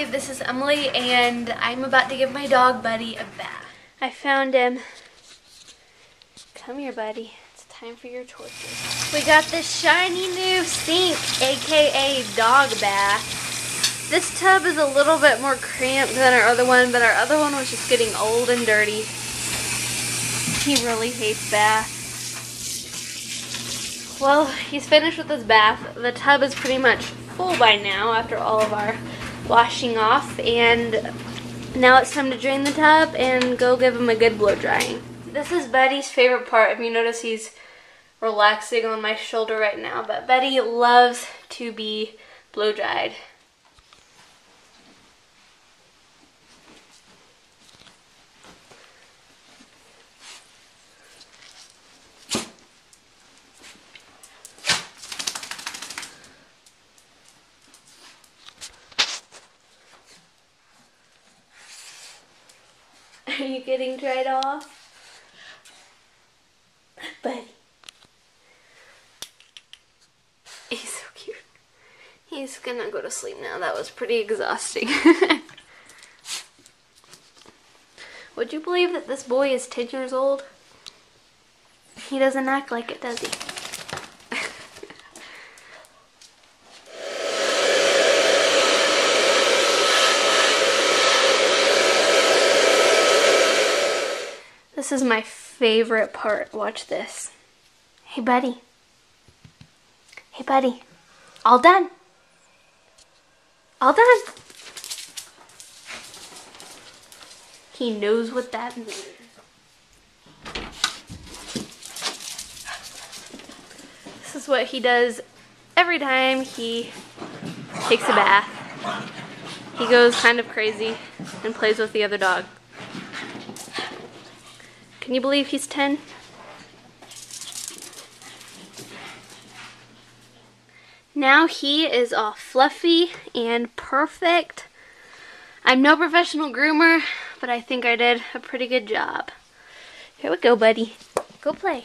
YouTube, this is Emily and I'm about to give my dog Buddy a bath. I found him. Come here, Buddy. It's time for your torture. We got this shiny new sink, aka dog bath. This tub is a little bit more cramped than our other one, but our other one was just getting old and dirty. He really hates baths. Well, he's finished with his bath. The tub is pretty much full by now after all of our washing off, and now it's time to drain the tub and go give him a good blow drying. This is Buddy's favorite part. If you notice, he's relaxing on my shoulder right now, but Buddy loves to be blow dried. Are you getting dried off? Buddy. He's so cute. He's gonna go to sleep now. That was pretty exhausting. Would you believe that this boy is 10 years old? He doesn't act like it, does he? This is my favorite part. Watch this. Hey, Buddy. Hey, Buddy. All done. All done. He knows what that means. This is what he does every time he takes a bath. He goes kind of crazy and plays with the other dog. Can you believe he's 10? Now he is all fluffy and perfect. I'm no professional groomer, but I think I did a pretty good job. Here we go, Buddy. Go play.